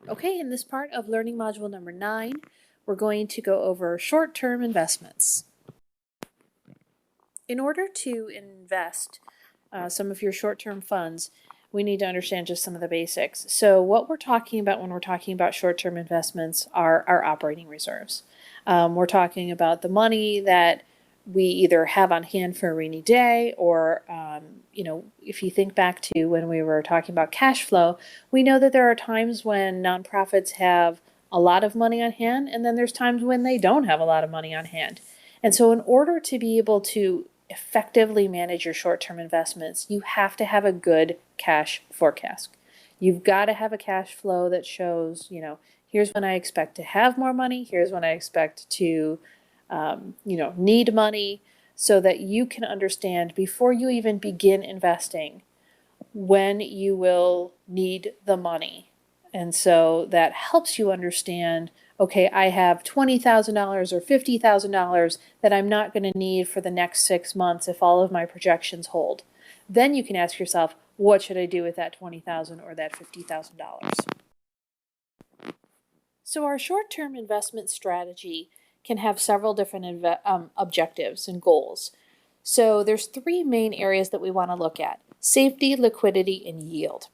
Okay, in this part of learning module number 9, we're going to go over short-term investments. In order to invest some of your short-term funds, we need to understand just some of the basics. So what we're talking about when we're talking about short-term investments are our operating reserves. We're talking about the money that we either have on hand for a rainy day, or if you think back to when we were talking about cash flow, we know that there are times when nonprofits have a lot of money on hand, and then there's times when they don't have a lot of money on hand. And so in order to be able to effectively manage your short-term investments, you have to have a good cash forecast. You've got to have a cash flow that shows, here's when I expect to have more money, here's when I expect to need money, so that you can understand before you even begin investing when you will need the money. And so that helps you understand, okay, I have $20,000 or $50,000 that I'm not going to need for the next 6 months if all of my projections hold. Then you can ask yourself, what should I do with that $20,000 or that $50,000? So our short-term investment strategy can have several different objectives and goals. So there's 3 main areas that we want to look at: safety, liquidity, and yield.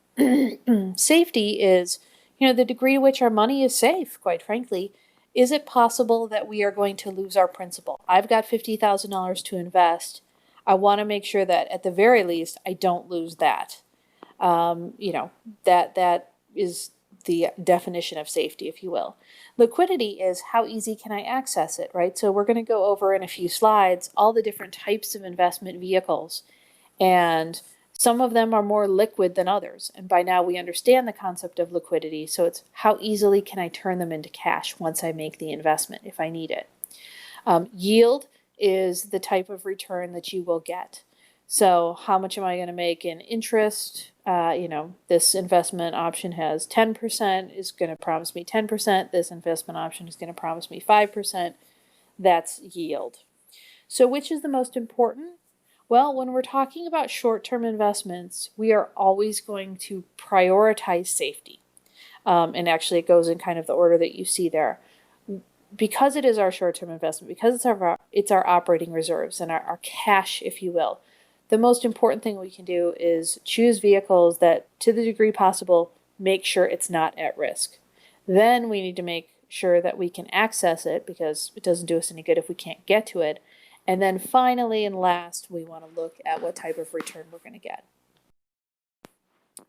Safety is, the degree to which our money is safe, quite frankly. Is it possible that we are going to lose our principal? I've got $50,000 to invest. I want to make sure that at the very least I don't lose that. That is the definition of safety, if you will. Liquidity is how easy can I access it, right? So we're going to go over in a few slides all the different types of investment vehicles, and some of them are more liquid than others. And by now we understand the concept of liquidity, so it's how easily can I turn them into cash once I make the investment if I need it. Yield is the type of return that you will get. So how much am I going to make in interest? This investment option has 10%, is going to promise me 10%. This investment option is going to promise me 5%. That's yield. So which is the most important? Well, when we're talking about short-term investments, we are always going to prioritize safety. And actually it goes in kind of the order that you see there. Because it is our short-term investment, because it's our operating reserves and our cash, if you will, the most important thing we can do is choose vehicles that, to the degree possible, make sure it's not at risk. Then we need to make sure that we can access it, because it doesn't do us any good if we can't get to it. And then finally and last, we want to look at what type of return we're going to get.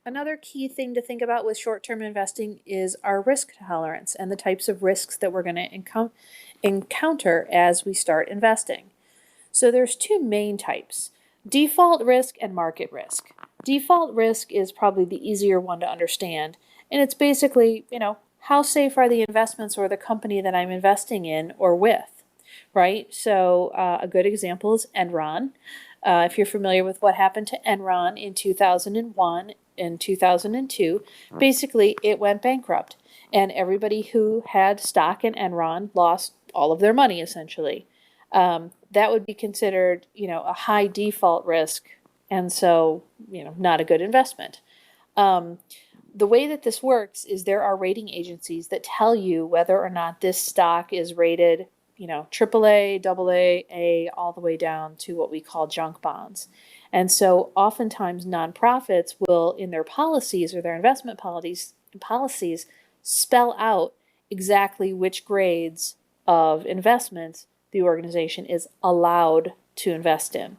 Another key thing to think about with short-term investing is our risk tolerance and the types of risks that we're going to encounter as we start investing. So there's 2 main types: default risk and market risk. Default risk is probably the easier one to understand, and it's basically, how safe are the investments or the company that I'm investing in or with, right? So a good example is Enron. If you're familiar with what happened to Enron in 2001 and 2002, basically it went bankrupt, and everybody who had stock in Enron lost all of their money, essentially. That would be considered, a high default risk, and so, not a good investment. The way that this works is there are rating agencies that tell you whether or not this stock is rated, AAA, AA, A, all the way down to what we call junk bonds. And so oftentimes nonprofits will, in their policies or their investment policies, spell out exactly which grades of investments the organization is allowed to invest in.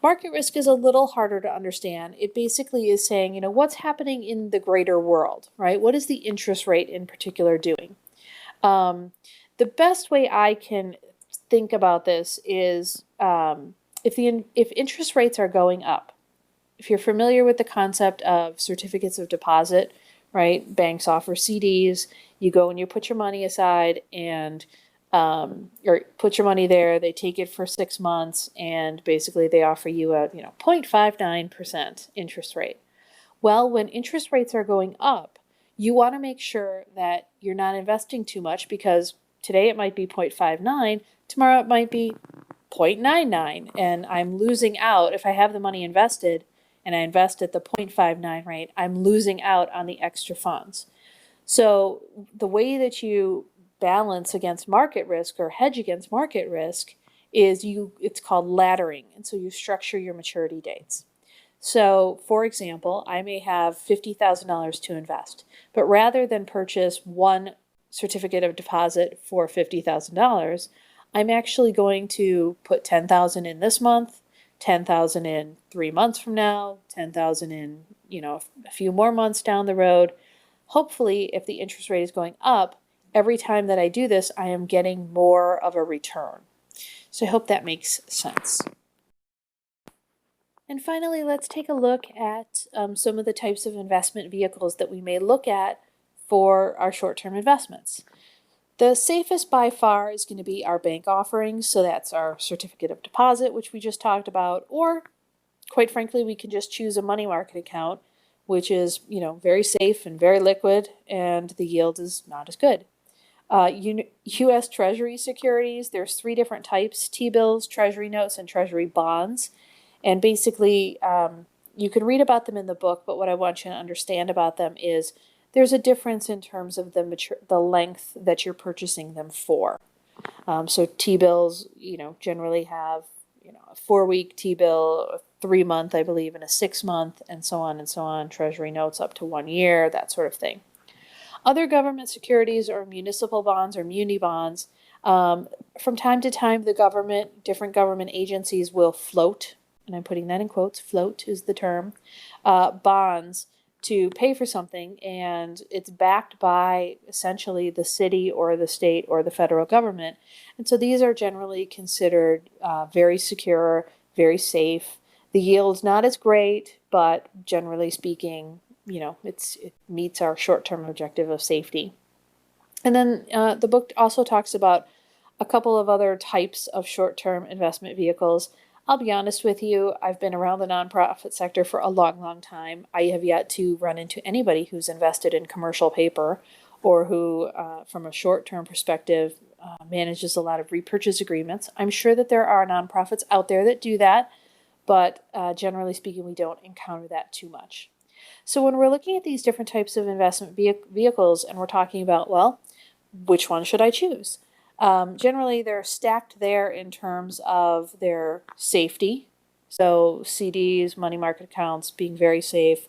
Market risk is a little harder to understand. It basically is saying, what's happening in the greater world, right? What is the interest rate in particular doing? The best way I can think about this is if interest rates are going up. If you're familiar with the concept of certificates of deposit, right? Banks offer CDs. You go and you put your money aside and or put your money there, they take it for 6 months, and basically they offer you a 0.59% interest rate. Well, when interest rates are going up, you want to make sure that you're not investing too much, because today it might be 0.59, tomorrow it might be 0.99, and I'm losing out. If I have the money invested and I invest at the 0.59 rate, I'm losing out on the extra funds. So the way that you balance against market risk or hedge against market risk is it's called laddering. And so you structure your maturity dates. So, for example, I may have $50,000 to invest, but rather than purchase one certificate of deposit for $50,000, I'm actually going to put $10,000 in this month, $10,000 in 3 months from now, $10,000 in, a few more months down the road. Hopefully, if the interest rate is going up, every time that I do this, I am getting more of a return. So I hope that makes sense. And finally, let's take a look at some of the types of investment vehicles that we may look at for our short-term investments. The safest by far is going to be our bank offerings. So that's our certificate of deposit, which we just talked about, or quite frankly, we can just choose a money market account, which is, very safe and very liquid, and the yield is not as good. U.S. Treasury securities, there's 3 different types: T-bills, Treasury notes, and Treasury bonds. And basically, you can read about them in the book, but what I want you to understand about them is there's a difference in terms of the length that you're purchasing them for. So T-bills, generally have, a 4-week T-bill, a 3-month, I believe, and a 6-month, and so on and so on. Treasury notes up to 1 year, that sort of thing. Other government securities or municipal bonds or muni bonds, from time to time, different government agencies will float, and I'm putting that in quotes, float is the term, bonds to pay for something, and it's backed by essentially the city or the state or the federal government. And so these are generally considered very secure, very safe. The yield's not as great, but generally speaking, it meets our short-term objective of safety. And then the book also talks about a couple of other types of short-term investment vehicles. I'll be honest with you, I've been around the nonprofit sector for a long, long time. I have yet to run into anybody who's invested in commercial paper or who, from a short-term perspective, manages a lot of repurchase agreements. I'm sure that there are nonprofits out there that do that, but generally speaking, we don't encounter that too much. So when we're looking at these different types of investment vehicles and we're talking about, well, which one should I choose? Generally, they're stacked there in terms of their safety. So CDs, money market accounts being very safe,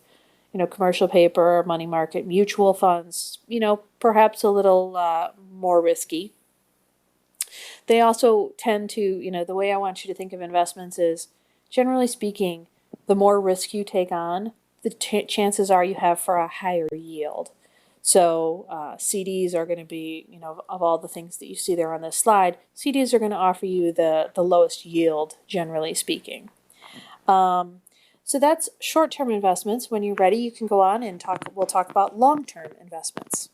commercial paper, money market, mutual funds, perhaps a little more risky. They also tend to, the way I want you to think of investments is, generally speaking, the more risk you take on, the chances are you have for a higher yield. So CDs are going to be, of all the things that you see there on this slide, CDs are going to offer you the lowest yield, generally speaking. So that's short-term investments. When you're ready, you can go on and we'll talk about long-term investments.